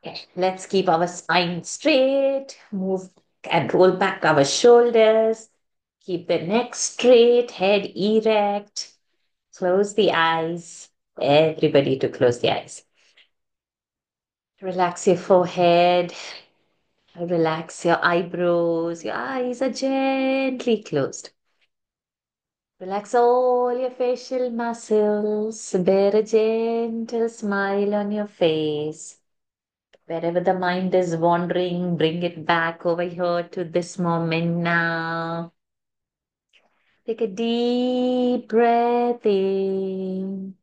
Okay, let's keep our spine straight. Move and roll back our shoulders. Keep the neck straight, head erect. Close the eyes. Everybody to close the eyes. Relax your forehead. Relax your eyebrows. Your eyes are gently closed. Relax all your facial muscles. Bear a gentle smile on your face. Wherever the mind is wandering, bring it back over here to this moment now. Take a deep breath in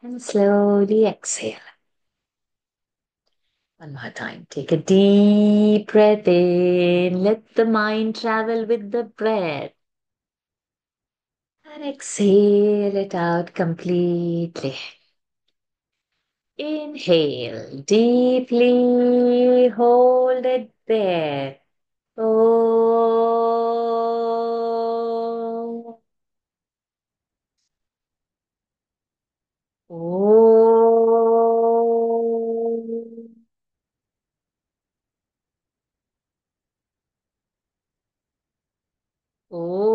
and slowly exhale. One more time. Take a deep breath in. Let the mind travel with the breath. And exhale it out completely. Inhale deeply. Hold it there. Oh. Oh. Oh.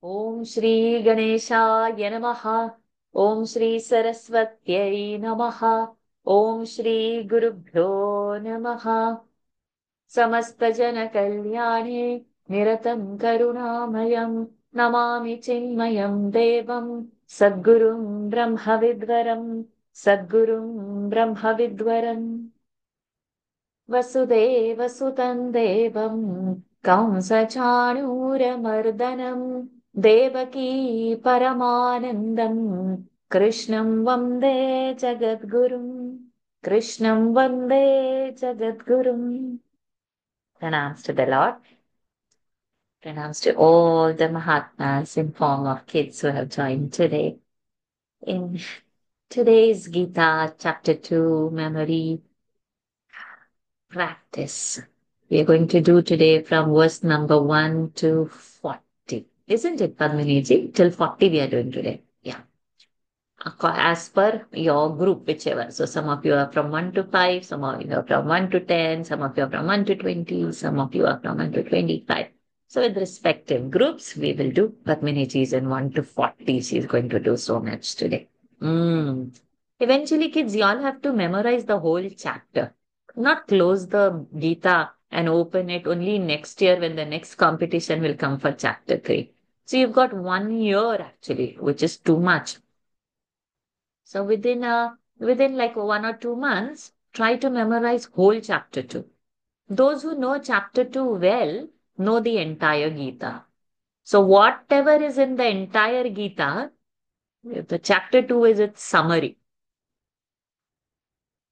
Om Shri Ganeshaya Namaha. Om Shri Saraswatyai Namaha. Om Shri Gurubhyo Namaha. समस्तजनकल्याणे निरतं करुणामयं Namami चिन्मयं देवं सद्गुरुं ब्रह्मविद्वरं सद्गुरुं ब्रह्मविद्वरम् वसुदेवसुतं देवं कंसचाणूरमर्दनं देवकी परमानन्दं कृष्णं वन्दे जगद्गुरुं कृष्णं वन्दे जगद्गुरुम्. Pranams to the Lord. Pranams to all the Mahatmas in form of kids who have joined today. In today's Gita, chapter 2, memory practice. We are going to do today from verse number 1 to 40. Isn't it, Padmini? Till 40 we are doing today. Yeah. As per your group, whichever. So some of you are from 1 to 5, some of you are from 1 to 10, some of you are from 1 to 20, some of you are from 1 to 25. So with respective groups, we will do Padmini is in 1 to 40. She is going to do so much today. Mm. Eventually, kids, you all have to memorize the whole chapter. Not close the Gita and open it only next year when the next competition will come for chapter 3. So you've got 1 year actually, which is too much. So within like 1 or 2 months, try to memorize whole chapter 2. Those who know chapter 2 well know the entire Gita. So whatever is in the entire Gita, the chapter 2 is its summary.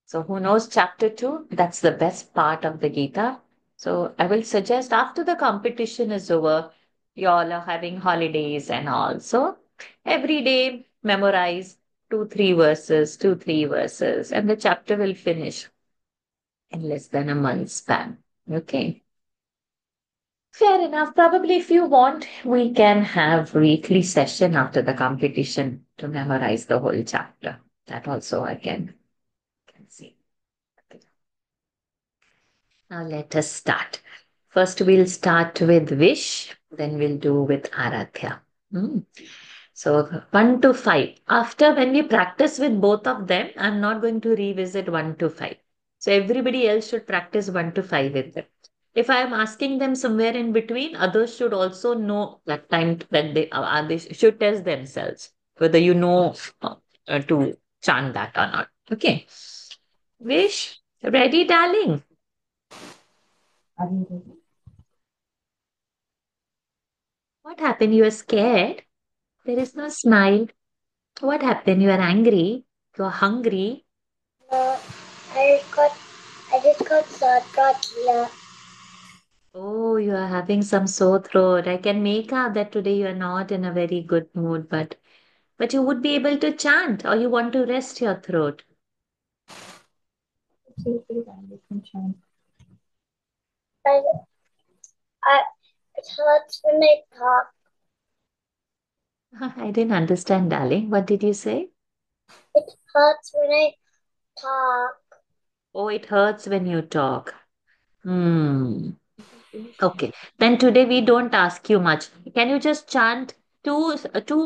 So who knows chapter 2? That's the best part of the Gita. So I will suggest after the competition is over, you all are having holidays and all. So every day memorize 2, 3 verses, 2, 3 verses, and the chapter will finish in less than a month span. Okay. Fair enough. Probably if you want, we can have weekly session after the competition to memorize the whole chapter. That also I can see. Okay. Now let us start. First, we'll start with Wish, then we'll do with Aradhya. Hmm. So 1 to 5. After when we practice with both of them, I'm not going to revisit 1 to 5. So everybody else should practice 1 to 5 with them. If I am asking them somewhere in between, others should also know that time that they should test themselves whether you know to chant that or not. Okay. Wish, ready, darling? Are you ready? What happened? You are scared? There is no smile. What happened? You are angry? You are hungry? No, I just got sore throat here. Oh, you are having some sore throat. I can make out that today you are not in a very good mood, but you would be able to chant or you want to rest your throat. Absolutely fine. You can chant. I, it hurts when I talk. I didn't understand, darling. What did you say? It hurts when I talk. Oh, it hurts when you talk. Hmm. Okay. Then today we don't ask you much. Can you just chant two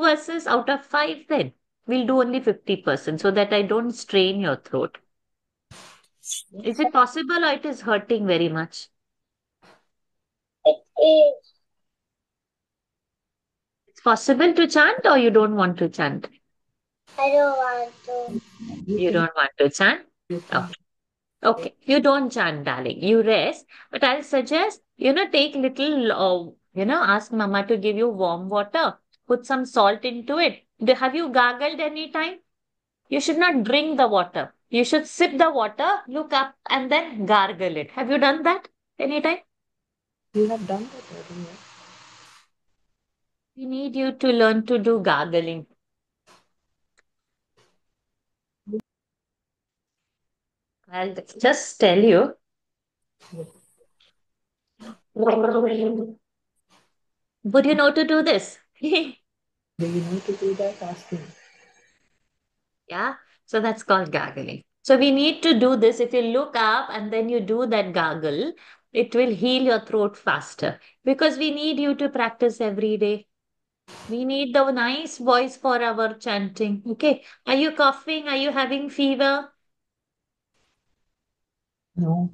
verses out of five then? We'll do only 50% so that I don't strain your throat. Is it possible or it is hurting very much? It is. It's possible to chant or you don't want to chant? I don't want to. You don't want to chant? Okay. Okay. You don't chant, darling. You rest. But I'll suggest, take little, ask mama to give you warm water. Put some salt into it. Have you gargled any time? You should not drink the water. You should sip the water, look up, and then gargle it. Have you done that anytime? You have done that earlier. We need you to learn to do gargling. I'll just tell you. Would you know to do this? Do you know to do that? Asking. Yeah. So that's called gargling. So we need to do this. If you look up and then you do that gargle, it will heal your throat faster because we need you to practice every day. We need the nice voice for our chanting. Okay. Are you coughing? Are you having fever? No.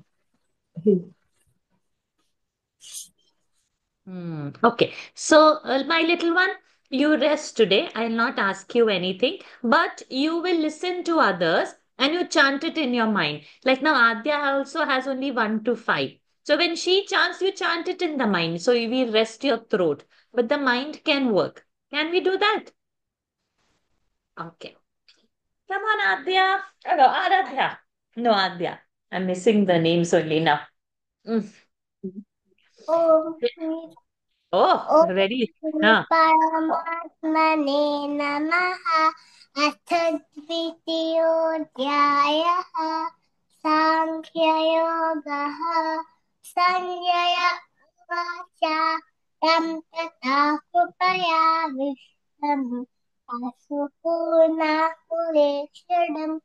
Okay. So, my little one, you rest today. I'll not ask you anything, but you will listen to others and you chant it in your mind. Like now, Adya also has only 1 to 5. So, when she chants, you chant it in the mind. So, you will rest your throat, but the mind can work. Can we do that? Okay. Come on, Adya. Hello, Aradhya. No, Adya. I'm missing the names only now. Mm. Oh, Oh, Om ready? Shri Huh. Paramatmane Namaha अथ द्वितीयोऽध्यायः साङ्ख्ययोगः सञ्जय उवाच तं तथा कृपयाविष्टम् अश्रुपूर्णाकुलेक्षणम्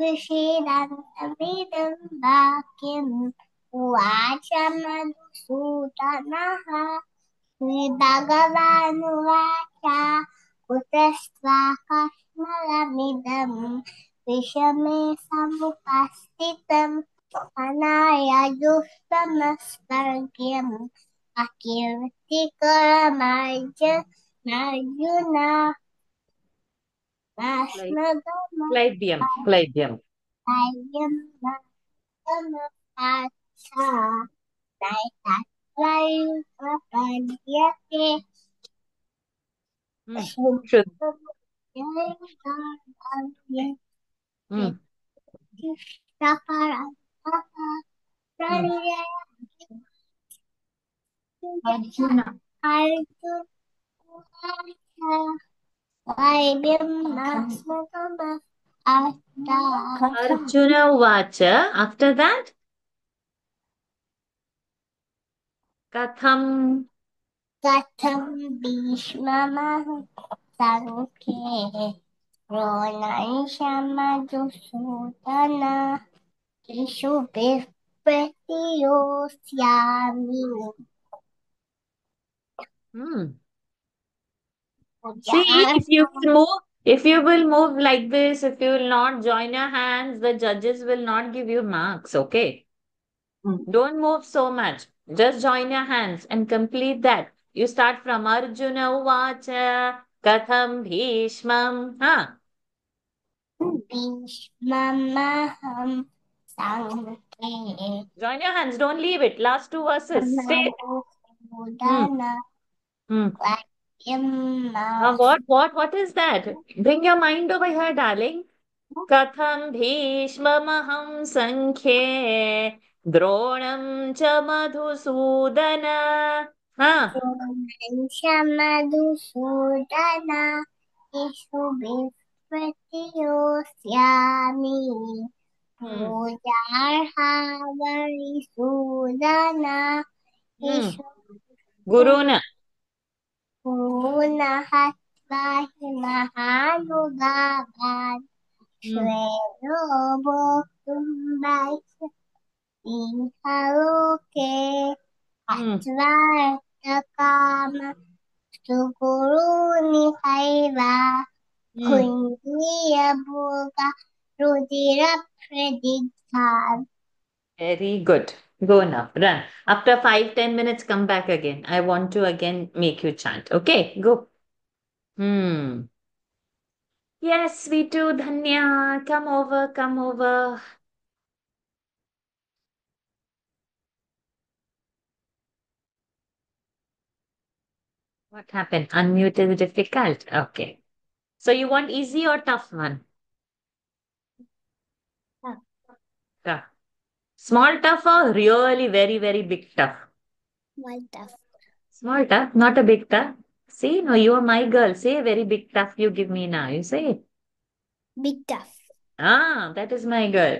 विषीदन्तमिदं वाक्यम् उवाच मधुसूदनः श्रीभगवानुवाच कुतस्त्वाकस्मलमिदम् विषमे समुपस्थितम् अनायाजुष्टमस्वर्ग्यम् अकीर्तिकरमर्जुन Cly- नास्मगमयम् Clybium. नमः नैतत्त्वयुपपद्यते Hmm. Should. शुद्धमुद्यैर्गर्भव्ये Hmm. विशिष्टपरं Hmm. Arjuna Arjuna वैद्यं नास्मकम् अर्थात् Arjuna Vacha. After that, Katham. कथं भीष्ममः सङ्ख्ये द्रोणैषमधुसूदन इषुभिः प्रतियोत्स्यामि Hmm. See, उदाहरणं if you will move like this, if you will not join your hands, the judges will not give you marks. Okay. Don't move so much. Just join your hands and complete that. You start from Arjuna Vacha. Katham Bhishmam. Huh? भीष्ममहं सङ्ख्ये Join your hands. Don't leave it. Last two verses. Stay. Hmm. Madhusudan Hmm. वाक्यं What is that? Bring your mind over here, darling. Katham Bhishmamaham Sankhye Dronam cha Madhusudana. Huh? Madhusudan इषुभिः Hmm. पूजार्हावरिसूदन Hmm. इषुभिः Guruna. पुनः स्वाहिनः अनुभावान् श्रेयो भोक्तुं वैश्येहालोके अश्वार्थकाम सुकुरुनिहैव भुञ्जीयभोगा रुधिरप्रदिग्धान्. Very good. Go now. Run. After 5-10 minutes, come back again. I want to again make you chant. Okay, go. Yes, we too, Dhanya. Come over, come over. What happened? Unmute is difficult. Okay. So you want easy or tough one? Tough. Tough. Small tough or really very, very big tough? Small tough. Small tough, not a big tough. See, no, you are my girl. Say a very big tough you give me now. You say. Big tough. Ah, that is my girl.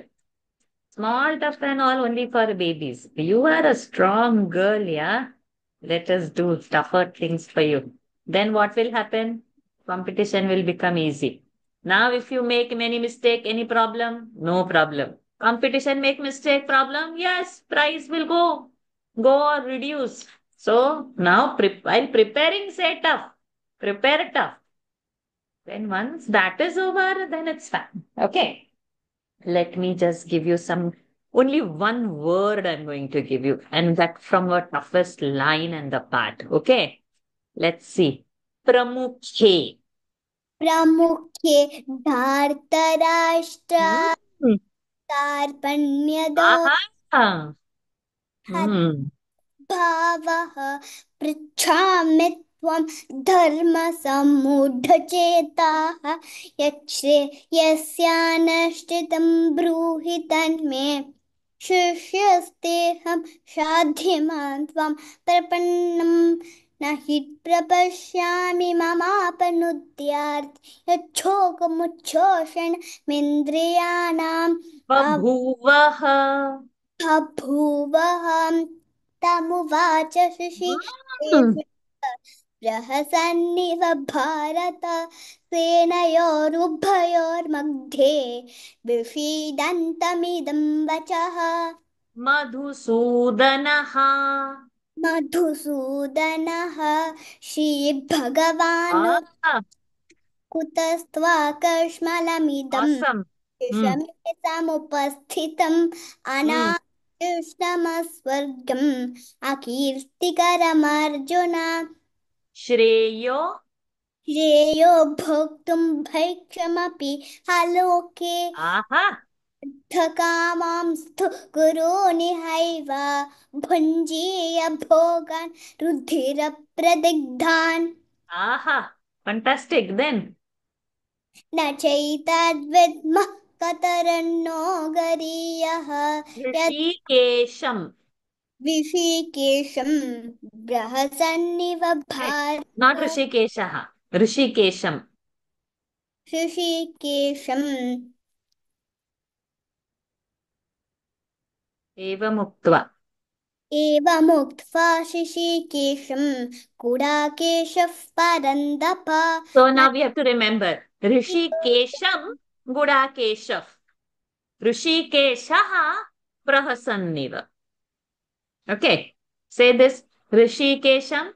Small tough and all only for babies. You are a strong girl, yeah? Let us do tougher things for you. Then what will happen? Competition will become easy. Now, if you make many mistake, any problem? No problem. Competition make mistake, problem? Yes, price will go or reduce. So now, while preparing, say tough. Prepare tough. Then once that is over, then it's fine. Okay. Let me just give you only one word I'm going to give you, and that from our toughest line and the part. Okay. Let's see. Pramukhe. प्रमुखे धार्तराष्ट्र Hmm. कार्पण्यदो Aha. Hmm. भावः पृच्छामि त्वं धर्मसम्मूढचेताः यस्यानश्चितं ब्रूहि तन्मे शिष्यस्तेऽहं साध्यमान् त्वां प्रपन्नं न हि प्रपश्यामि ममापनुद्यात् यच्छोकमुच्छोषणमिन्द्रियाणां Babhuvaha. बभूवहं तमुवाच Hmm. प्रहसन्निव भारत सेनयोरुभयोर्मध्ये विषीदन्तमिदं वचः Madhusudanaha. मधुसूदनः श्रीभगवान् Ah, कुतस्त्वाकर्ष्मलमिदं awesome. Hmm. विषमे समुपस्थितम् Hmm. अनाकृष्णमस्वर्गम् अकीर्तिकरमर्जुन Shreyo. श्रेयो भोक्तुं भैक्षमपि आलोके Aha. कामांस्तु गुरोनिहैव भुञ्जीय भोगान् रुधिरप्रदिग्धान् Aha. Fantastic. Then. न चैतद्विद्मः कतरन्नो गरीयः यत् Rishikesham. विषिकेशं प्रहसन्निव Not Bharata Rishikeshaha. Rishikesham. ऋषिकेशम् Evamukta. एवमुक्त्वा ऋषिकेशं गुडाकेशः परन्दप So now we have to remember Rishikesham Gudakeshav. Rishikeshaha Prahasanniva. Okay. Say this Rishikesham.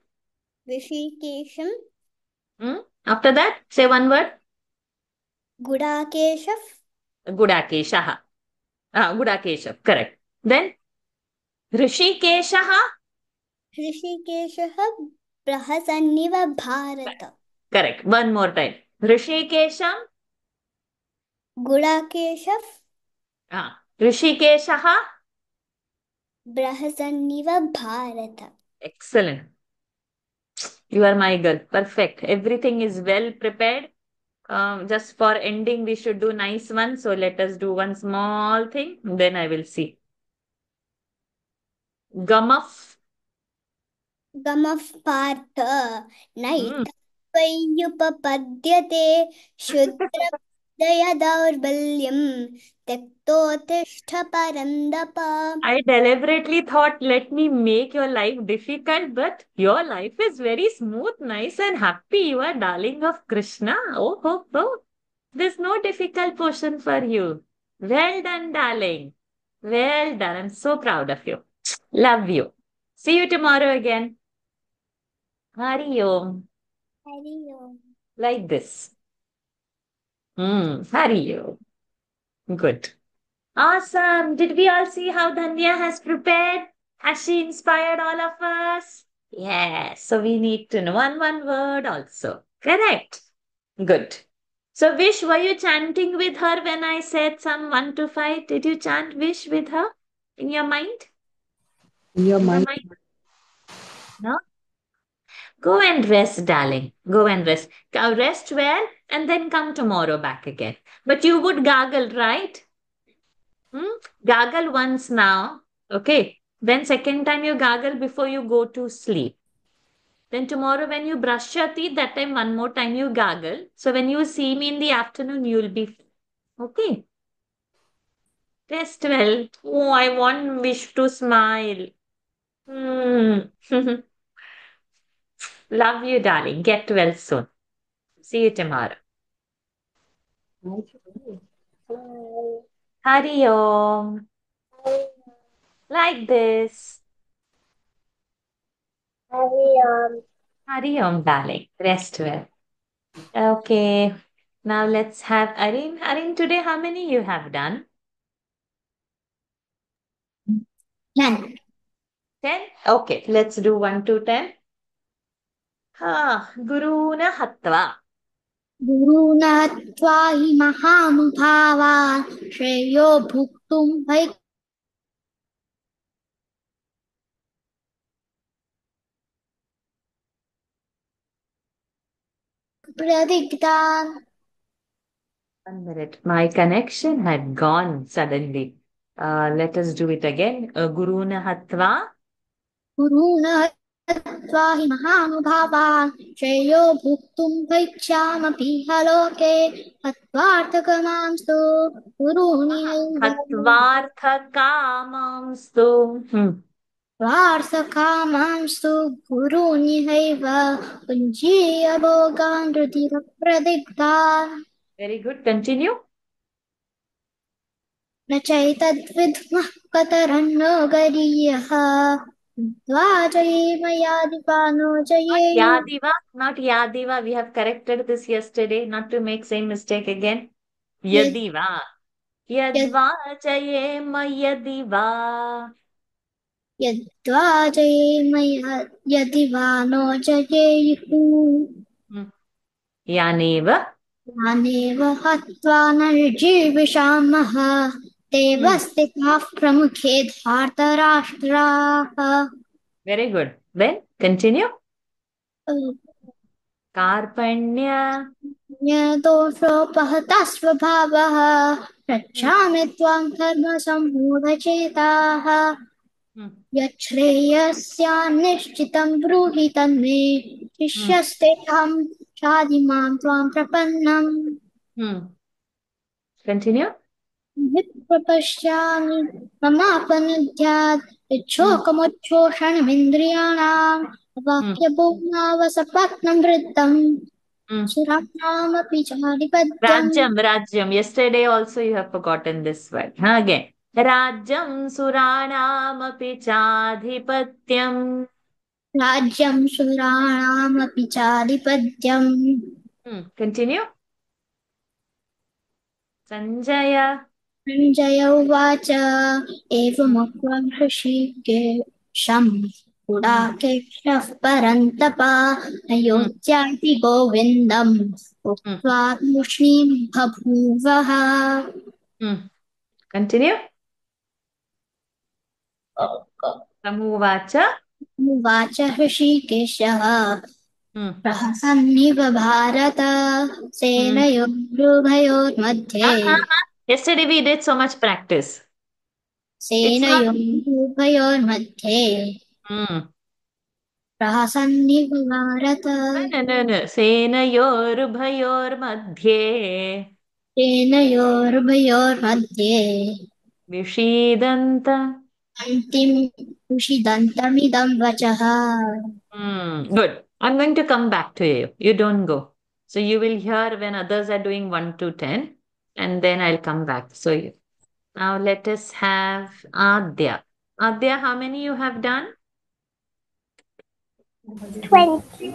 ऋषिकेशं After that, say one word. गुडाकेशः Gudakeshaha. Gudakeshav. Correct. Then Rishikeshaha. ऋषिकेशः प्रहसन्निव Bharata Correct. One more time. Rishikesham. गुडाकेशः Rishikeshaha. प्रहसन्निव Bharata. Excellent. You are my girl. Perfect. Everything is well prepared. Just for ending, we should do nice one. So let us do one small thing. Then I will see. Gamaf. गमः पार्थ नैतत्त्वय्युपपद्यते शुद्रं दया दौर्बल्यं त्यक्तोत्तिष्ठ परन्दप. I deliberately thought, let me make your life difficult, but your life is very smooth, nice, and happy. You are darling of Krishna. Oh, oh, oh. There's no difficult portion for you. Well done, darling. Well done. I'm so proud of you. Love you. See you tomorrow again. Hari Om. Hari Om. Like this. Hari Om. Good. Awesome. Did we all see how Dhanya has prepared? Has she inspired all of us? Yes. So we need to know one word also. Correct. Good. So Vish, were you chanting with her when I said some 1 to 5? Did you chant Vish with her in your mind? In your In your mind. mind? No? Go and rest, darling. Go and rest. Rest well and then come tomorrow back again. But you would gargle, right? Gargle once now. Okay. Then second time you gargle before you go to sleep. Then tomorrow when you brush your teeth, that time one more time you gargle. So when you see me in the afternoon, you'll be okay. Rest well. Oh, I want Wish to smile. Hmm. Love you, darling. Get well soon. See you tomorrow. Nice. Bye. Hari Om. Like this. Hari Om. Hari Om, darling. Rest well. Okay. Now let's have Arin. Arin, today how many you have done? 10. 10? Okay, let's do 1 to 10. Guruna Hatva. गुरुन् हत्वा हि महानुभावान् श्रेयो भोक्तुं वै प्रदिग्धान्. 1 minute. My connection had gone suddenly. Let us do it again. Guruna Hatva. गुरून् हत्वा हि महानुभावान् श्रेयो भोक्तुं भैक्षामपि लोके हत्वार्थकमांस्तु गुरूनिहैव Hatvartha Kamamstu. वार्षकामांस्तु गुरूनिहैव पुञ्जीय भोगान् रुधिरप्रदिग्धान्. Very good. Continue. न चैतद्विद्मः कतरन्नो गरीयः द्वाजयेमयादिपानो जयेयुः. Yadiva, not Yadiva. We have corrected this yesterday, not to make same mistake again. यद् Yadiva. यद् Yadva Jayema Yadiva. यद्वाजयेमय यदिवानो जयेयुः. Yaneva. तानेव हत्वा नर्जीविषामः देवस्तिताः प्रमुखे धार्तराष्ट्राः. Very good. Then continue. Karpanya. दोषोपहतः स्वभावः रक्षामि त्वां धर्मसम्मूढचेताः. यच्छ्रेयस्यान्निश्चितं ब्रूहि तन्मे शिष्यस्तेऽहं शाधिमां त्वां प्रपन्नम्. Continue. हि प्रपश्यामि ममापनुद्यात् इच्छोकमुच्छोषणमिन्द्रियाणां वाक्यभूम्नावसपत्नं वृत्तं सुराणामपि चाधिपत्यम्. Rajyam. Yesterday also you have forgotten this word. Again. Rajyam Suranamapi Chadhipatyam. राज्यं सुराणामपि चाधिपत्यम्. Continue. Sanjaya. सञ्जय उवाच एवमुक्त्वा ऋषिकेशं गुडाकेशः परन्तप अयोध्याति गोविन्दम् उक्त्वा तूष्णीं बभूवः. Continue. Samuvacha. उवाच ऋषिकेशः प्रहसन्निव Bharata सेनयोरुभयोर्मध्ये. Yesterday we did so much practice. सेनयोरुभयोर्मध्ये प्रहसन्निव भारत. No. Senayorubhayormadhye. सेनयोरुभयोर्मध्ये विषीदन्त. उषिदन्तमिदं वचः. Good. I'm going to come back to you. You don't go. So you will hear when others are doing 1 to 10, and then I'll come back. Now let us have Adya. Adya, how many you have done? 20.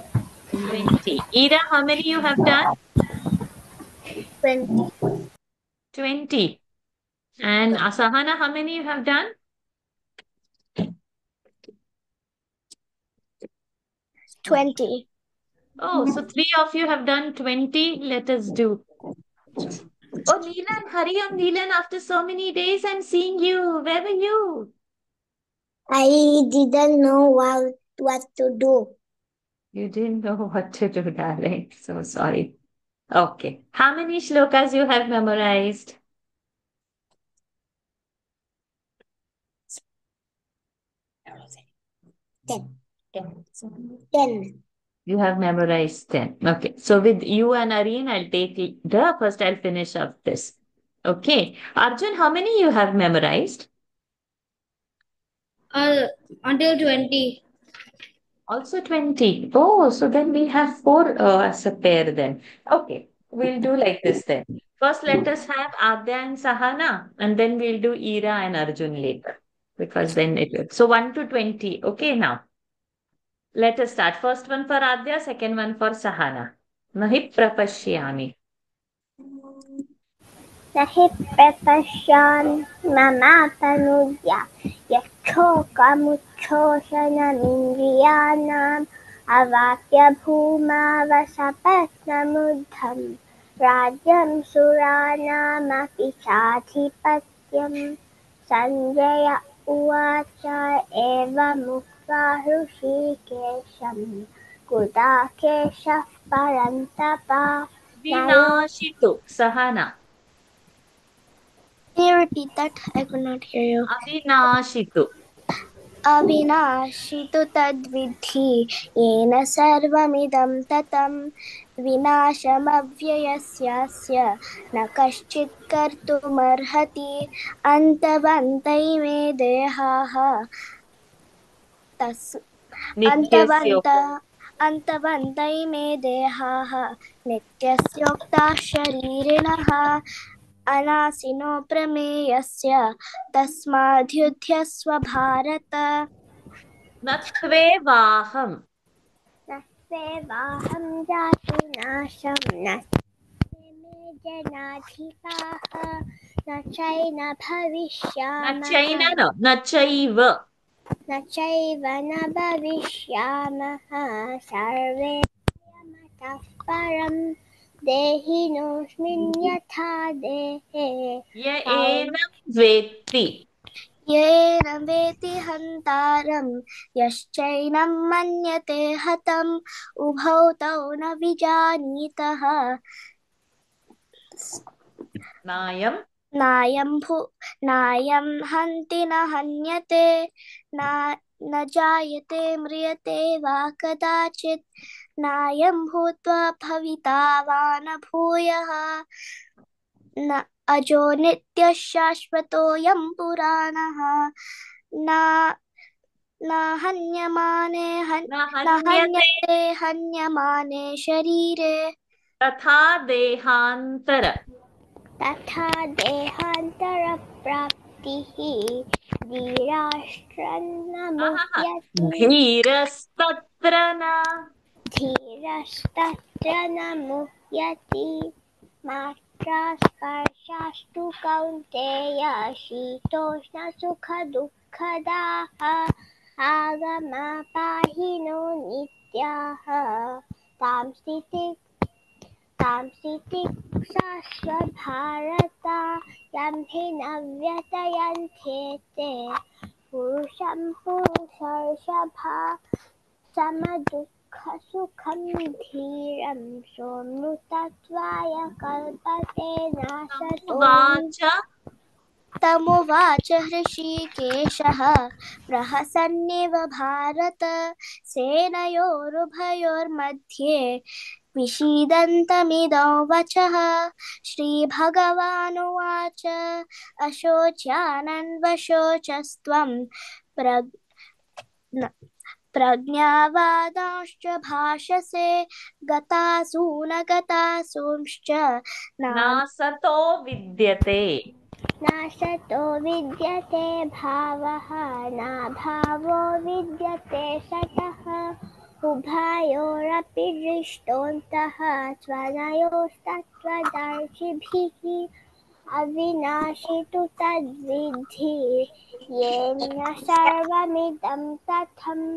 20. Ira, how many you have done? 20. 20. And Asahana, how many you have done? 20. Oh, so 3 of you have done 20. Let us do. Oh, Neelan, hurry up, Neelan. After so many days, I'm seeing you. Where were you? I didn't know what to do. You didn't know what to do, darling. So sorry. Okay. How many shlokas you have memorized? 10. 10. 10. You have memorized 10. Okay. So with you and Areen, I'll take the first, I'll finish up this. Okay. Arjun, how many you have memorized? Until 20. Also 20. Oh, so then we have 4 as a pair then. Okay. We'll do like this then. First, let us have Adya and Sahana, and then we'll do Ira and Arjun later. Because then it will. So 1 to 20. Okay, now. Let us start. First one for Adya, second one for Sahana. Nahi prapashyami. न हि प्रपश्यान् ममापनुद्या यच्छोकमुच्छोषणमिन्द्रियाणाम् अवाप्य भूमावसपत्नमुद्धं राज्यं सुराणामपि चाधिपत्यं सञ्जय उवाच एवमुक्त्वा हृषीकेशं गुडाकेशः परन्तपा. Vinashitu. Sahana. Can you repeat that? I could not hear you. Avinashitu. अविनाशितु तद्विद्धि येन सर्वमिदं ततं विनाशमव्ययस्यास्य न कश्चित् कर्तुमर्हति अन्तवन्तैमे देहाः Nityasya. अन्तवन्तैमे देहाः नित्यस्योक्ताः शरीरिणः अनासिनो प्रमेयस्य तस्माद्युध्यस्व भारत. Natvevaham. न सेवाहं जातु नाशं न मे जनाधिपाः न चैन भविष्यामः Nachaina no. Nachaiva. न चैव न भविष्यामः सर्वे यमतः परं देहिनोऽस्मिन् यथा देहे Ya enam veti. येन वेति हन्तारं यश्चैनं मन्यते हतम् उभौ तौ न विजानीतः Nayam. नायं हन्ति न हन्यते न जायते म्रियते वा कदाचित् नायं भूत्वा भविता वा न भूयः न अजो नित्यः शाश्वतोऽयं पुराणः न हन्यते हन्यमाने शरीरे तथा देहांतर. तथा देहान्तरप्राप्तिः धीराष्ट्रन्न मुह्यति धीरस्तत्र न. धीरस्तत्र न मुह्यति मात्रा स्पर्शास्तु कौन्तेय शीतोष्णसुखदुःखदाः आगमापाहिनो नित्याः तां स्थितिक्षास्व भारत यं हि न व्यतयन्त्येते पुरुषं पुरुषर्षभा समदुःखसुखं धीरं सोऽमृतत्वाय कल्पते नासतो. वाच. तमुवाच हृषीकेशः प्रहसन्निव भारत सेनयोरुभयोर्मध्ये विषीदन्तमिदं वचः श्रीभगवानुवाच अशोच्यानन्वशोचस्त्वं प्रज्ञावादांश्च भाषसे गतासु न गतासूंश्च नासतो विद्यते नाशतो विद्यते भावः नाभावो विद्यते सतः उभयोरपि दृष्टोऽन्तः त्वनयोस्तत्त्वदर्शिभिः अविनाशि तु तद्विद्धि येन सर्वमिदं तथम्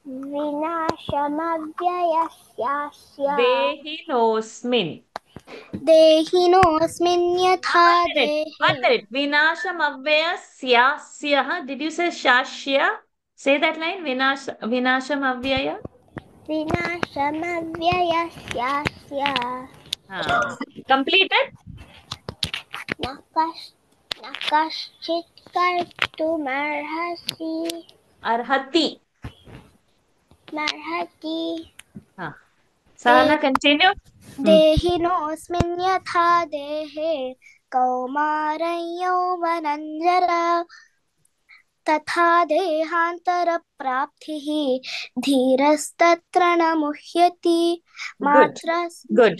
विनाशमव्ययस्यास्य देहिनोऽस्मिन् देहिनोऽस्मिन् यथा one minute देहे 1 minute vinashamavyasyasya did you say shashya say that line vinashamavya विनाशमव्ययस्यास्य completed न कश्चित् कर्तुमर्हसि arhati मर्हति Sahana continue देहिनोऽस्मिन् यथा देहे कौमारं यौवनञ्जरा तथा देहान्तरप्राप्तिः धीरस्तत्र न मुह्यति good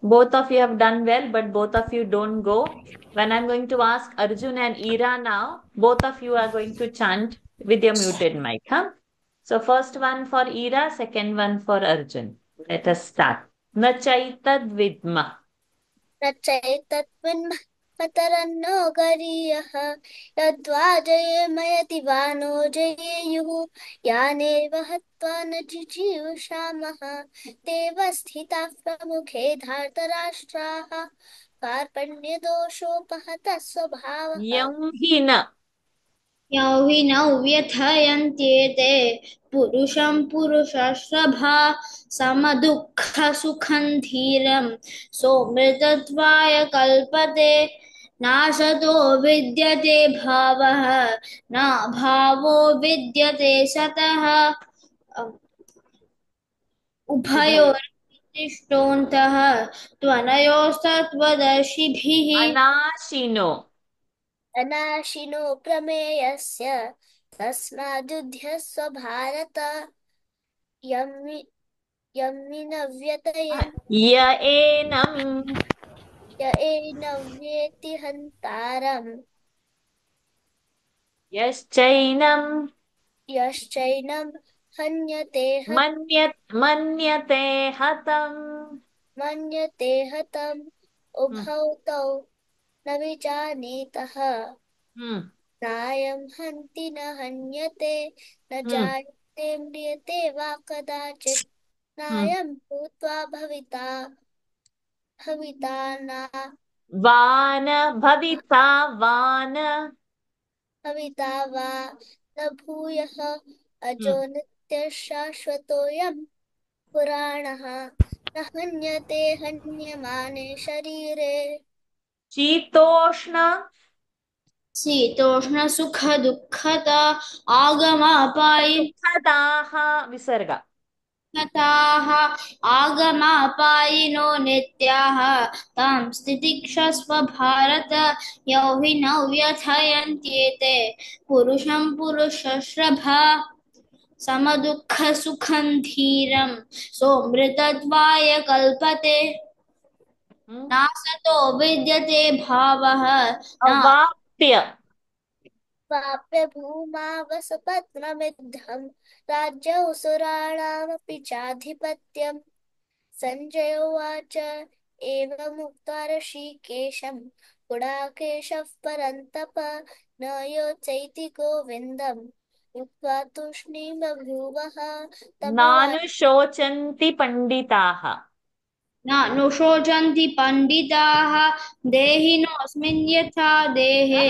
both of you have done well but both of you don't go when I'm going to ask Arjun and Ira now both of you are going to chant with your muted mic so first one for Ira second one for Arjun let us start न चैतद् विद्मः न चैतद्विद्मः कतरन्नो गरीयः यद्वा जयेमयति वा नो जयेयुः यानेव हत्वा न जिजीविषामः तेव स्थिताः प्रमुखे धार्तराष्ट्राः कार्पण्यदोषोपहतः स्वभावः यं हि न यौहिनौ व्यथयन्त्येते पुरुषं पुरुषश्रभा समदुःखसुखं धीरं सोमृतत्वाय कल्पते नासतो विद्यते भावः न भावो विद्यते सतः उभयोर्दृष्टोऽन्तः त्वनयोस्तत्त्वदर्शिभिः अनाशिनो अनाशिनो प्रमेयस्य तस्माद्युध्यस्व भारत यं विनव्यतयन् य एनं य एनव्येति हन्तारम् यश्चैनं हन्यते मन्यते हतम् मन्यते हतम् उभौ तौ न विजानीतः नायं हन्ति न हन्यते न जायते म्रियते वा कदाचित् नायं भूत्वा भविता भविता वा न भूयः अजो नित्यः शाश्वतोऽयं पुराणः न हन्यते हन्यमाने शरीरे शीतोष्ण सुख दुःखता दुःखदाः विसर्ग कथाः आगमापायिनो नित्याः तां स्थितिक्षस्व भारत यौ हि न व्यथयन्त्येते पुरुषं पुरुषश्रभा समदुःखसुखं धीरं सोमृतत्वाय कल्पते नासतो विद्यते भावः अवाप्य वाप्य भूमा वसपत्नमिद्धं राज्यौ सुराणामपि चाधिपत्यम् सञ्जय उवाच एवमुक्त्वा ऋषिकेशं गुडाकेशः परन्तप न योत्सैति गोविन्दम् उक्त्वा तूष्णीं बभूवः नानुशोचन्ति पंडिताः नानुशोचन्ति पण्डिताः देहिनोऽस्मिन् यथा देहे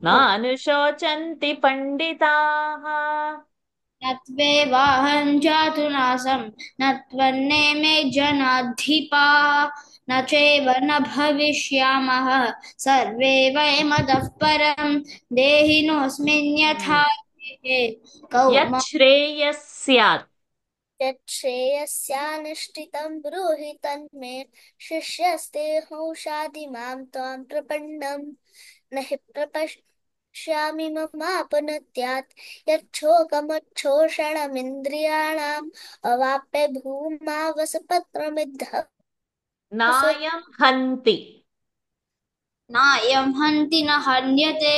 नानुशोचन्ति पंडिताः न त्वेवाहं जातु नासं न त्वन्नेमे जनाधिपाः न चैव न भविष्यामः सर्वे वयमतः परं देहिनोऽस्मिन् यथा देहे यच्छ्रेयः स्यात् यच्छ्रेयस्यानुष्ठितं ब्रूहि तन्मे शिष्यस्तेऽहंसादिमां त्वां प्रपन्नम् न हि प्रपश्यामि ममापनुद्यात् यच्छोकमुच्छोषणमिन्द्रियाणाम् अवाप्य भूमा वसपत्रमिद्धः नायं हन्ति. नायं हन्ति न हन्यते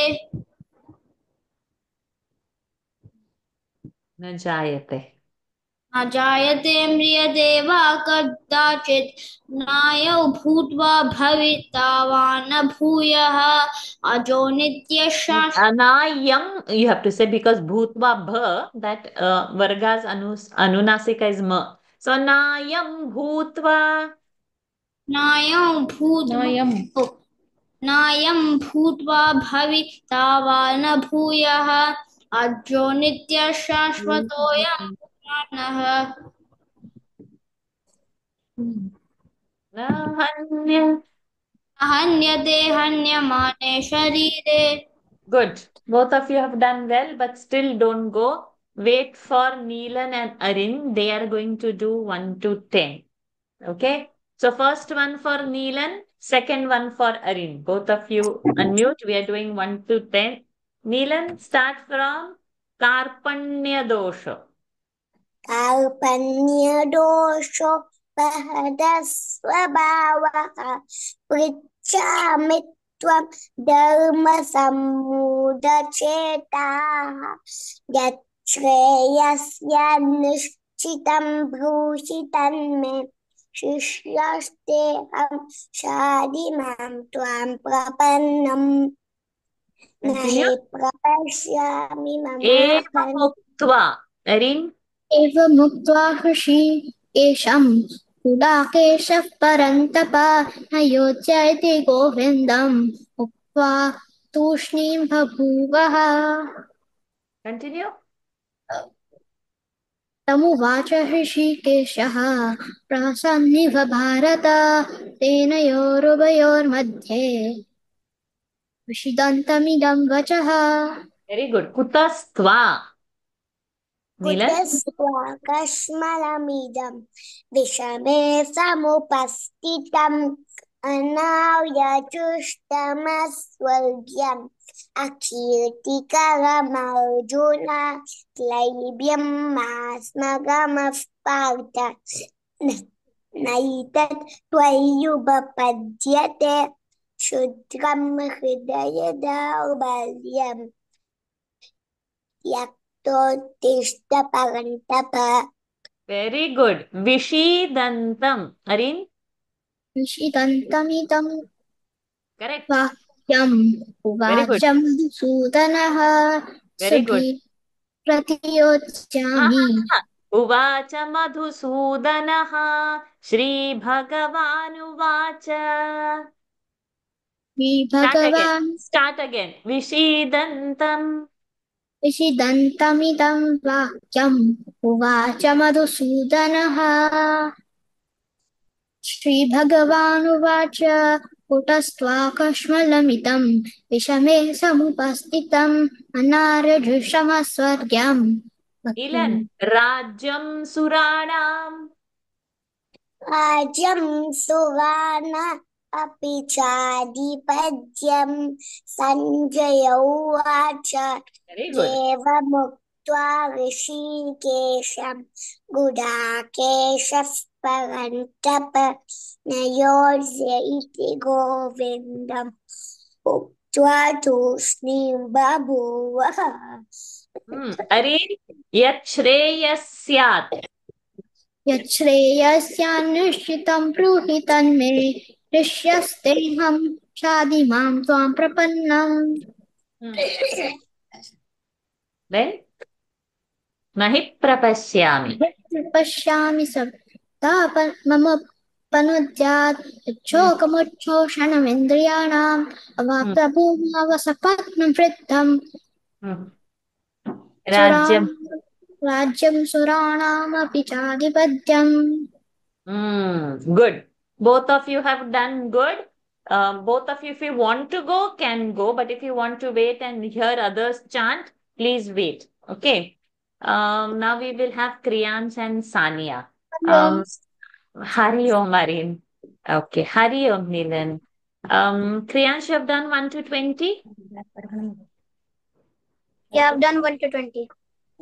न जायते. न जायते म्रियते वा कदाचित् नायौ भूत्वा भविता वा न भूयः अजो नित्यः शाश्वतः Anayam, you have to say because bhutva bha, that vargas anunasika is ma. So nayam bhutva. नायं भूत्वा भविता वा न भूयः अजो नित्यः शाश्वतोऽयं पुराणः न hanya. हन्यते हन्यमाने शरीरे Good. Both of you have done well, but still don't go. Wait for Neelan and Arin. They are going to do 1 to 10. Okay. So first one for Neelan, second one for Arin. Both of you unmute. We are doing 1 to 10. Neelan, start from Karpanya dosha. कार्पण्यदोषो स्वभावः पृच्छामि त्वं धर्मसम्मूढचेताः यच्छ्रेयस्यान्निश्चितं ब्रूहि तन्मे शिष्यस्तेऽहं शाधिमां त्वां प्रपन्नम् न हि Continue. प्रपश्यामि Evam uktva. Arin, एवमुक्त्वा हृषीकेशं गुडाकेशः परन्तप न योज्यते गोविन्दम् उक्त्वा तूष्णीं बभूवः continue. तमुवाच हृषीकेशः प्रसन्निव भारत तेनयोरुभयोर्मध्ये विषिदन्तमिदं वचः Very good. Kutastva. Neelan. कुतस्त्वाकस्मलमिदं विषमे समुपस्थितम् अनार्यजुष्टमस्वर्ग्यम् अकीर्तिकरमर्जुन क्लैब्यं मास्मगमः पार्थ नैतत् त्वय्युपपद्यते क्षुद्रं हृदय दौर्बल्यम् यक्तोत्तिष्ठ परन्तप Very good. Vishidantam. Arin. विषिदन्तमिदं Correct. वाक्यम् Very good. उवाच मधुसूदनः Very good. प्रतियोत्स्यामि उवाच मधुसूदनः श्रीभगवानुवाच. श्रीभगवान् Start again. Vishidantam. विषिदन्तमिदं वाक्यम् उवाच मधुसूदनः श्रीभगवानुवाच कुटस्त्वाकश्मलमिदं विषमे समुपस्थितम् अनार्यजुषमस्वर्ग्यम् Ilan. Rajyam Suranam. राज्यं सुवान अपि चाधिपत्यं सञ्जय उवाच Very good. एवमुक्त्वा ऋषिकेशं गुडाकेशः परन्तप न योत्स्य इति गोविन्दम् उक्त्वा तूष्णीं बभूवः Arin. Yat Shreyasyaat. यच्छ्रेयस्यान्निश्चितं ब्रूहि तन्मे ऋष्यस्तेऽहं शाधिमां त्वां प्रपन्नम् Then. Nahi prapashyami. पश्यामि सप्ताप मम पनुद्यात् यच्छोकमुच्छोषणमिन्द्रियाणाम् अवाप्तभूमावसपत्नं वृद्धम् Rajyam. राज्यं सुराणामपि चाधिपत्यम् Good. Both of you have done good. Both of you, if you want to go, can go. But if you want to wait and hear others chant, please wait. Okay. Now we will have Kriyansh and Sania. Hari Hari Om, Areen. Okay, Hari Om, Nilan. Kriyansh, you have done 1 to 20? Yeah, I've done 1 to 20.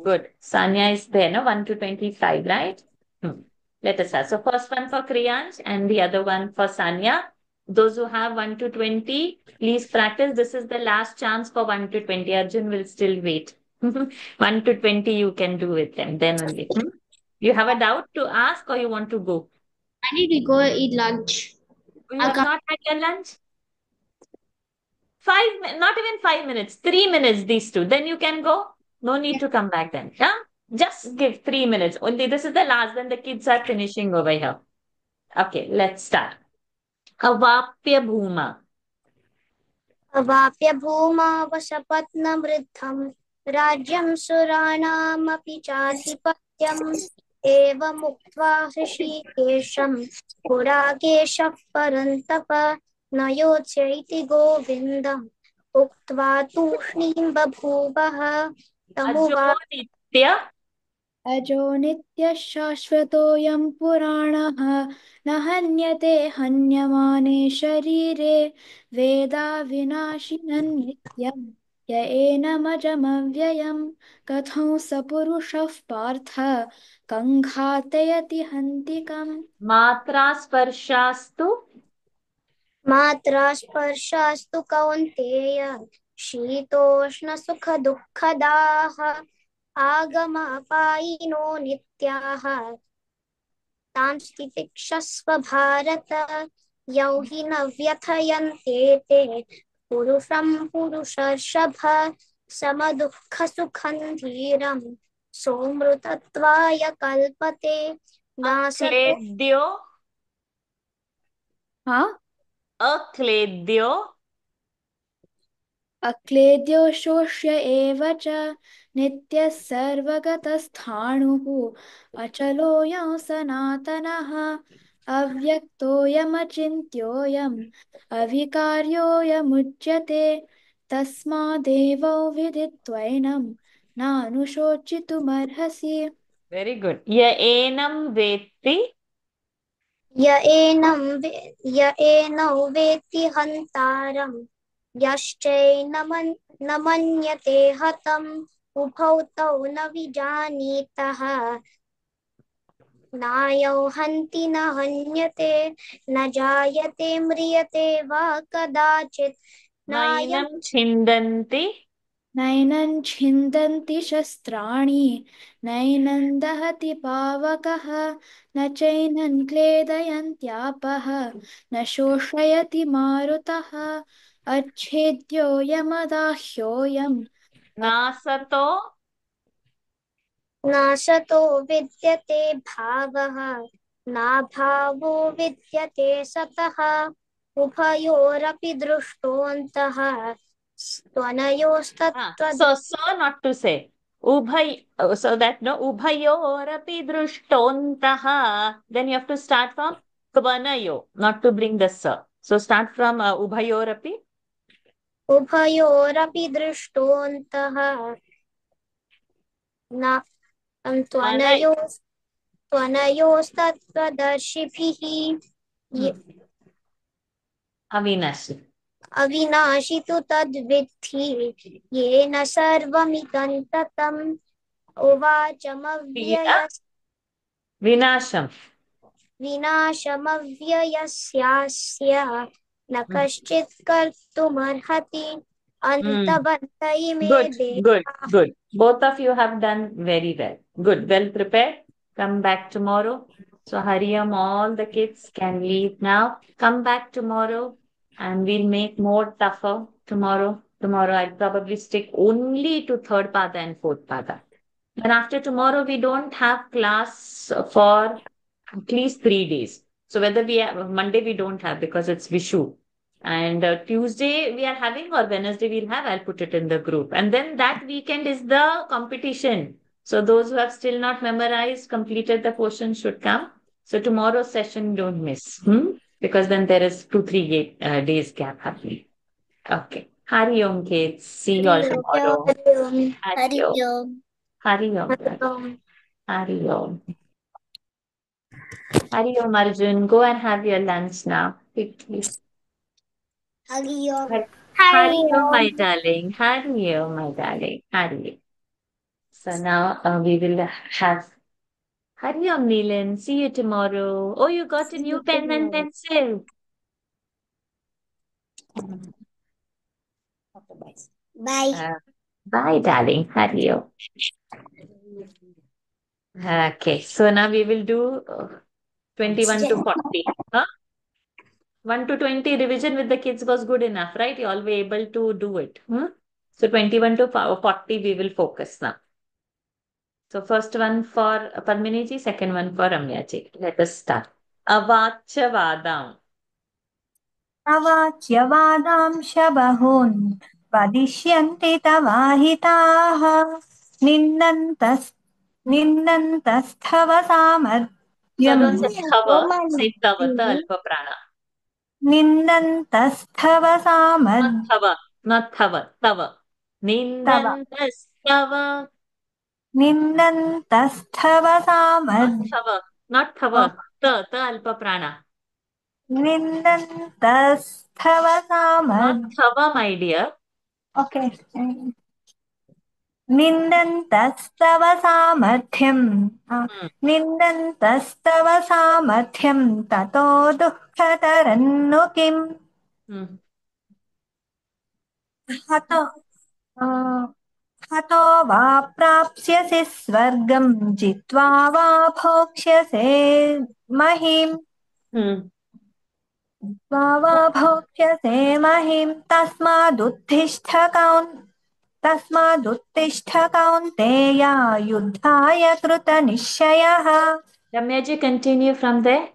Good. Sanya is there, no? 1 to 25, right? Let us start. So first one for Kriyansh and the other one for Sanya. Those who have 1 to 20, please practice. This is the last chance for 1 to 20. Arjun will still wait. 1 to 20 you can do with them. Then only. You have a doubt to ask or you want to go? I need to go eat lunch. You I have can't. not had your lunch? Not even 5 minutes, 3 minutes, these two. Then you can go. No need to come back then. Yeah? Just give 3 minutes. Only this is the last, then the kids are finishing over here. Okay, let's start. Avapya Bhuma. अवाप्य भूमावसपत्नवृद्धं राज्यं सुराणामपि चाधिपत्यम् एवमुक्त्वा हृषीकेशं पुराकेशः परन्तप न योत्स्य इति गोविन्दम् उक्त्वा तूष्णीं बभूवः तमुवाच Ajonitya. अजो नित्यः शाश्वतोऽयं पुराणः न हन्यते हन्यमाने शरीरे वेदा विनाशिनं नित्यं य एनमजमव्ययं कथं स पुरुषः पार्थ कं घातयति हन्तिकम् Matra Sparshastu. मात्रा स्पर्शास्तु कौन्तेय शीतोष्णसुखदुःखदाः आगमापायिनो नित्याः तां तितिक्षस्व भारत यौ हि न व्यथयन्ते ते पुरुषं पुरुषर्षभ समदुःखसुखं धीरं सोमृतत्वाय कल्पते नासतो Akledyo. हाँ Akledyo. अक्लेद्यो शोष्य एव च नित्यः सर्वगतस्थाणुः अचलोऽयं सनातनः अव्यक्तोऽयमचिन्त्योऽयम् अविकार्योऽयमुच्यते तस्मादेवौ विदित्वैनं नानुशोचितुमर्हसि Very good. Ya enam vetti. य एनौ वेत्ति हन्तारं यश्चैनमन्- न मन्यते हतम् उभौ तौ न विजानीतः नायौ हन्ति न हन्यते न जायते म्रियते वा कदाचित् नायं Nainam chindanti. नैनं छिन्दन्ति शस्त्राणि नैनं दहति पावकः न चैनं क्लेदयन्त्यापः न शोषयति मारुतः अच्छेद्योऽयमदाह्योऽयं Nasato. नासतो विद्यते भावः नाभावो विद्यते सतः उभयोरपि दृष्टोऽन्तः त्वनयोस्तत्त्वद् So not to say. So that no, Ubhayorapi Drushtontaha. Then you have to start from Tvanayo, not to bring the sa. So start from Ubhayorapi. उभयोरपि दृष्टोऽन्तः न त्वनयो त्वनयोस्तत्त्वदर्शिभिः Avinashi. अविनाशि तु तद्विद्धि येन सर्वमिदं ततम् उवाचमव्ययस् Vinasham. विनाशमव्ययस्यास्य न कश्चित् कर्तुमर्हति अन्तवन्त इमे Good, good, देहाः good. Both of you have done very well. Good, well prepared. Come back tomorrow. So Hariyam, all the kids can leave now. Come back tomorrow and we'll make more tougher tomorrow. Tomorrow I'll probably stick only to third pada and fourth pada. And after tomorrow, we don't have class for at least 3 days. So whether we have Monday, we don't have because it's Vishu. And Tuesday we are having or Wednesday we'll have, I'll put it in the group. And then that weekend is the competition. So those who have still not memorized, completed the portion should come. So tomorrow's session don't miss. Because then there is 2-3 days gap happening. Okay. Hari Om kids. See you all tomorrow. Hari Om. Hari Om Hari Om. Hari Om. Hari Om, Arjun. Go and have your lunch now. Quickly. Hari Om. Hari Om, my darling. Hari Om, my darling. Hari Om. So now we will have Hari Om, Neelan. See you tomorrow. Oh, you got a new pen and pencil. Bye. Bye, darling. Hari Om. Okay, so now we will do 21 to 40. Huh? 1 to 20 revision with the kids was good enough, right? You all were able to do it. So 21 to 40 we will focus now. So first one for Padmini ji, second one for Ramya ji. Let us start. Avachavadam. अवाच्यवादांश बहून् वदिष्यन्ति तवाहिताः निन्दन्तस्तव So सामर्थ्यम् don't say thava, say tavata alpa prana. निन्दन्तस्तव Not सामर्थ्यम् thava, not thava, tava. Nindantastava, निन्दन्तस्तव not सामर्थ्यम् thava, not thava. Ta alpa prana. निन्दन्तस्तव Not सामर्थ्यम् thava, my dear. ओके निन्दन्तस्तव सामर्थ्यम् निन्दन्तस्तव सामर्थ्यम् ततो दुःखतरन्नु किम् हतो हतो वा प्राप्स्यसि स्वर्गम् जित्वा वा भोक्ष्यसे महीम् जित्वा वा भोक्ष्यसे महीम् तस्मादुत्तिष्ठ कौन्तेय युद्धाय कृतनिश्चयः Ramya ji, continue from there.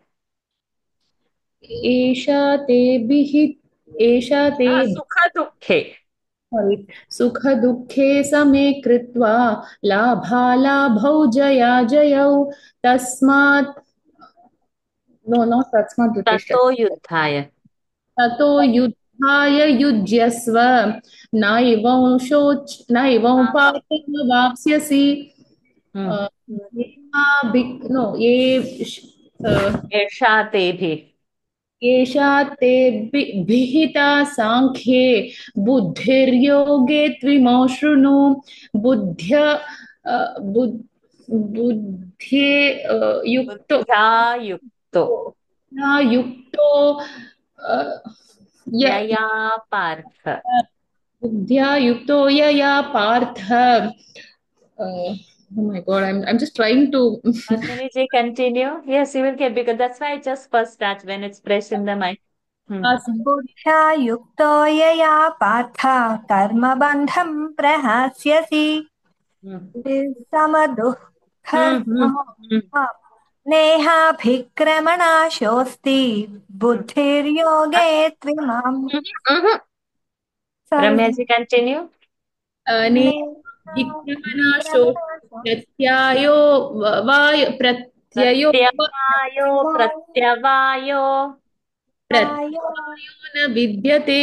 एषा ते Sukha dukhe. सुखदुःखे समे कृत्वा लाभालाभौ जयाजयौ तस्मात् नो तस्मात् उत्तिष्ठ Tato yuddhaya. ततो युद्धाय युज्यस्व नैवं पापं वाप्स्यसि Esha tebhi. एषा ते विहिता साङ्ख्ये बुद्धिर्योगे त्विमौ शृणु बुद्ध्य बुद्धे युक्तो Buddha yukto. युक्तो Yaya partha. बुद्ध्या युक्तो यया Partha oh my god, I'm just trying to Padmini ji, continue. Yes, you will get, because that's why I just first start when it's fresh in the mind. बुद्ध्या युक्तो यया पार्थ कर्मबन्धं प्रहास्यसि समदुःख नेहाभिक्रमणाशोऽस्ति बुद्धिर्योगे त्विमाम् Ramya ji, continue. विक्रमणाशो प्रत्यायो प्रत्ययो प्रत्यवायो न विद्यते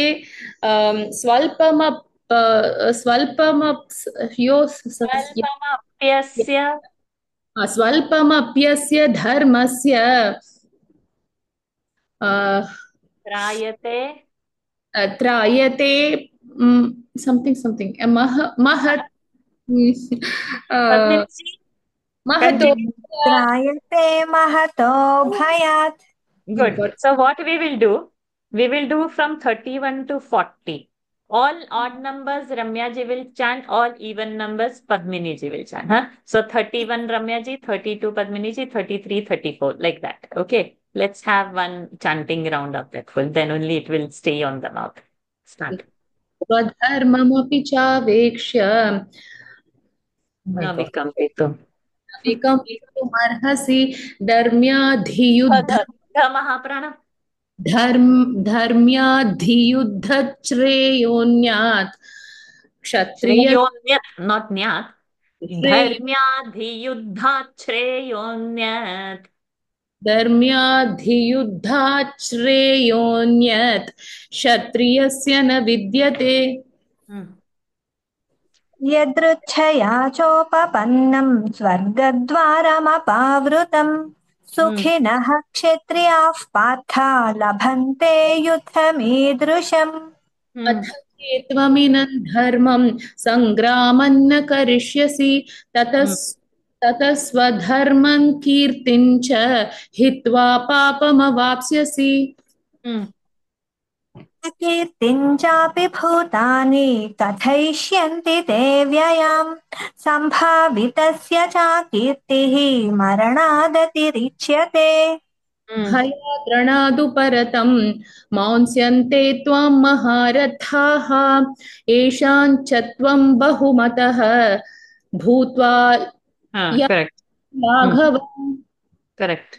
स्वल्पमप्यस्य धर्मस्य त्रायते something महत् महतो त्रायते महतो भयात्. Good. So what we will do from 31 to 40. All odd numbers Ramya ji will chant, all even numbers Padmini ji will chant. So 31 Ramya ji, 32 Padmini ji, 33, 34, like that. Okay. Let's have one chanting round of that full. Then only it will stay on the mouth. Start. स्वधर्ममपि चावेक्ष्य विकम्पितुम् विकम्पितुमर्हसि धर्म्याधियुद्ध महाप्राण धर्म्याधियुद्धश्रेयोन्यात् kshatriya not न्यात् धर्म्याधियुद्धाश्रेयोन्यात् धर्म्याधियुद्धाश्रेयोन्यत् क्षत्रियस्य न विद्यते यदृच्छया चोपपन्नं स्वर्गद्वारमपावृतम् सुखिनः क्षत्रियाः पार्थ लभन्ते युद्धमीदृशम् अथ चेत्त्वमिनं धर्मं सङ्ग्रामं न करिष्यसि ततः स्वधर्मं कीर्तिं च हित्वा पापमवाप्स्यसि कीर्तिं चापि भूतानि कथयिष्यन्ति ते व्ययाम् सम्भावितस्य च कीर्तिः मरणादतिरिच्यते भयाद्रणादुपरतं मांस्यन्ते त्वां महारथाः येषां च त्वं बहुमतः भूत्वा Correct. लाघवम् Correct.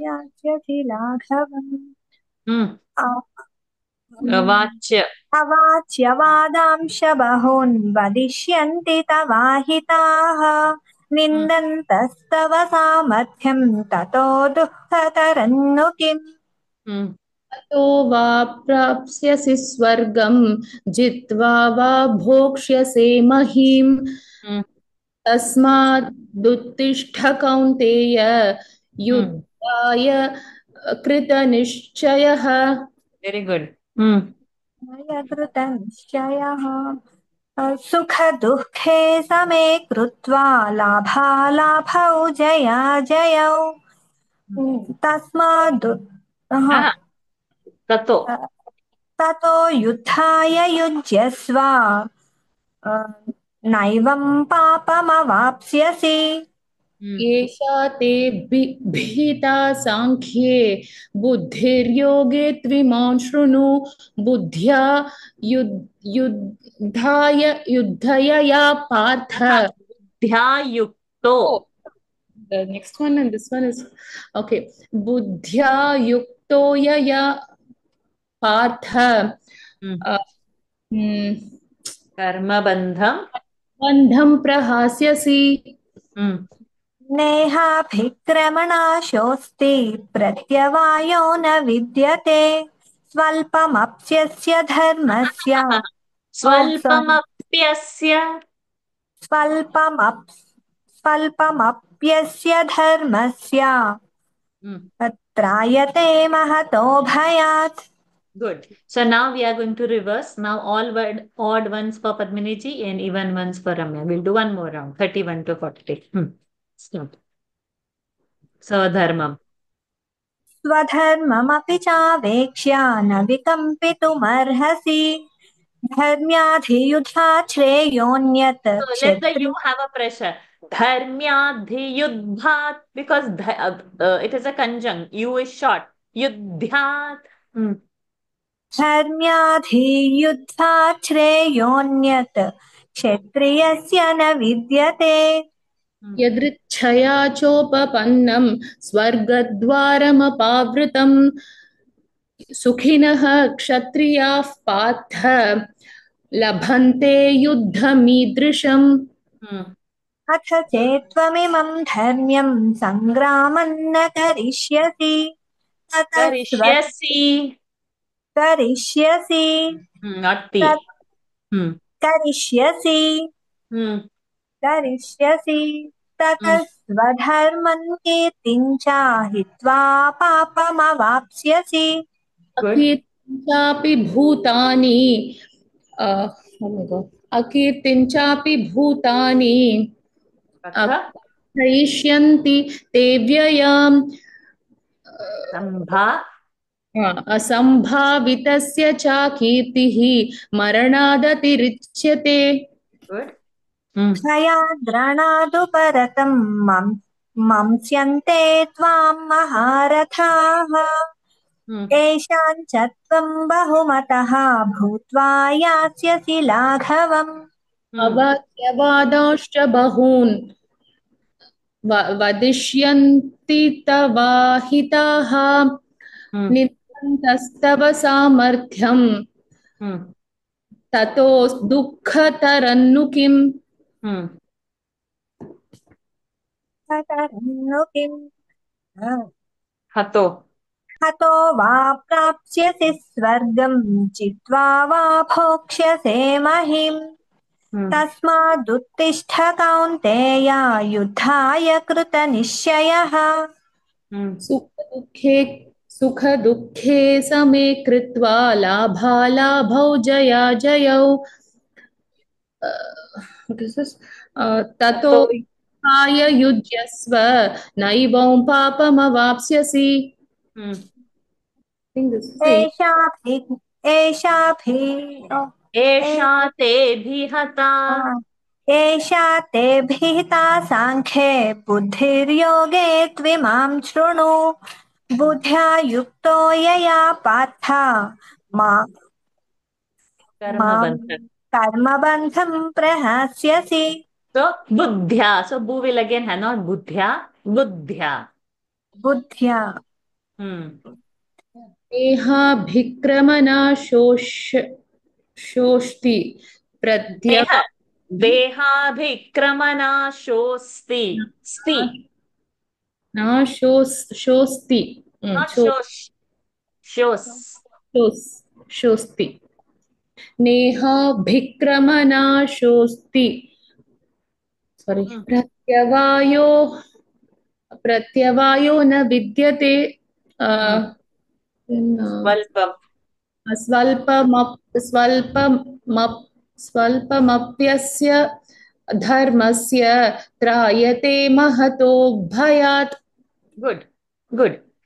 यास्यसि लाघवम् Vachya. अवाच्य वादांश बहून् वदिष्यन्ति तवाहिताः निन्दन्तस्तव सामर्थ्यं ततो दुःखतरन्नु किम् ततो वा प्राप्स्यसि स्वर्गं जित्वा वा भोक्ष्यसे महीम् तस्मादुत्तिष्ठ कौन्तेय युद्धाय कृतनिश्चयः Very good. कृतनिश्चयः सुखदुःखे समे कृत्वा लाभालाभौ जयाजयौ तस्माद् Tato. ततो युद्धाय युज्यस्व नैवं पापमवाप्स्यसि एषा ते भीता साङ्ख्ये बुद्धिर्योगे त्विमां शृणु बुद्ध्या युद्धया Partha Dhyayukto. The next one and this one is okay. Buddhya yukto yaya partha Karma bandham. bandham prahasyasi. नेहाभिक्रमणाशोऽस्ति प्रत्यवायो न विद्यते स्वल्पमप्स्यस्य धर्मस्य Swalpamapyasya. स्वल्पमप्यस्य धर्मस्य त्रायते महतो भयात्. Good. So now we are going to reverse. Now all odd ones for Padmini ji and even ones for Ramya. We'll do one more round. 31 to 40. Start. Swadharmam. स्वधर्ममपि चावेक्ष्य न विकम्पितुमर्हसि धर्म्याधियुधा श्रेयोऽन्यत् So let the you have a pressure. Dharmyadhiyudbhat, because it is a conjunct. You is short. Yudhyat. धर्म्याधियुद्धा श्रेयोऽन्यत् क्षत्रियस्य न विद्यते यदृच्छया चोपपन्नं स्वर्गद्वारमपावृतं सुखिनः क्षत्रियाः पार्थ लभन्ते युद्धमीदृशम् अथ चेत्त्वमिमं धर्म्यं सङ्ग्रामं न करिष्यसि करिष्यसि Not the. करिष्यसि ततः स्वधर्मं कीर्तिं च हित्वा पापमवाप्स्यसि अकीर्तिञ्चापि भूतानि अकीर्तिञ्चापि भूतानि क्षयिष्यन्ति ते व्ययाम् असम्भावितस्य च कीर्तिः मरणादतिरिच्यते क्षयाद्रणादुपरतं मंस्यन्ते त्वां महारथाः येषां च त्वं बहुमतः भूत्वा यास्यसि लाघवम् अवाच्यवादांश्च बहून् वदिष्यन्ति तवाहिताः निन्दन्तस्तव सामर्थ्यं ततो दुःखतरन्नु किम् Hato. हतो वा प्राप्स्यसि स्वर्गं जित्वा वा भोक्ष्यसे महीम् तस्मादुत्तिष्ठ कौन्तेय युद्धाय कृतनिश्चयः सुखदुःखे समे कृत्वा लाभालाभौ जयाजयौ ततो युद्धाय युज्यस्व नैवं पापमवाप्स्यसि एषा ते भिहता एषा ते भिहिता साङ्ख्ये बुद्धिर्योगे त्विमां शृणु बुद्ध्या युक्तो यया पार्थ मां कर्मबन्धं प्रहास्यसि. So buddhya. So bu will again have not buddhya. Buddhya. बुद्ध्या देहाभिक्रमना शोष्टि देहाभिक्रमनाशोस्ति स्ति शोस्ति not शोस्ति नेहाभिक्रमनाशोस्ति सॉरी प्रत्यवायो न विद्यते स्वल्पमप्यस्य धर्मस्य त्रायते महतो भयात्. Good.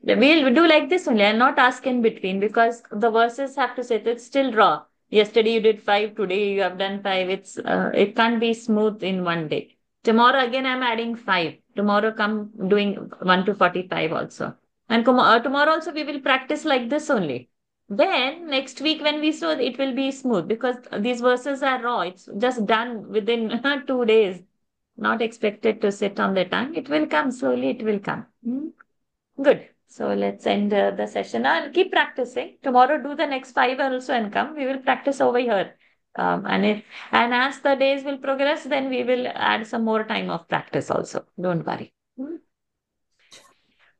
We'll do like this only. I'll not ask in between because the verses have to say it's still raw. Yesterday you did 5, today you have done 5. It can't be smooth in one day. Tomorrow again I'm adding 5. Tomorrow come doing 1 to 45 also. And tomorrow also we will practice like this only. Then next week when we saw it will be smooth because these verses are raw. It's just done within 2 days. Not expected to sit on the tongue. It will come slowly. It will come. Good. So let's end the session now and keep practicing. Tomorrow do the next 5 also and come. We will practice over here. And as the days will progress, then we will add some more time of practice also. Don't worry.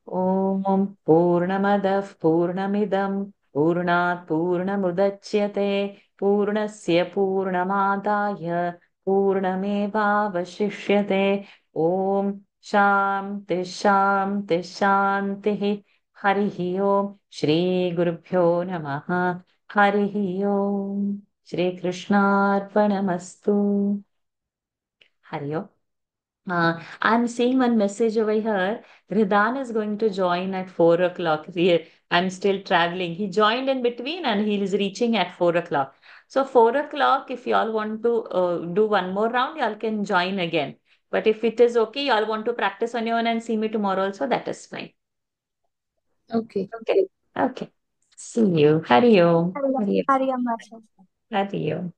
Om Purnamadah Purnamidam Purnat Purnamudachyate Purnasya Purnamadaya Purnamevavashishyate Om Shanti Shanti Shanti Harihi Om Shri Gurubhyo Namaha Harihi Om Shri Krishnarpanamastu Hari Om. I'm seeing one message over here. Ridan is going to join at 4 o'clock. I'm still traveling. He joined in between and he is reaching at 4 o'clock. So 4 o'clock, if y'all want to do one more round, y'all can join again. But if it is okay, y'all want to practice on your own and see me tomorrow also, that is fine. Okay. Okay. See you. Hari Om. Hari Om. Hari Om.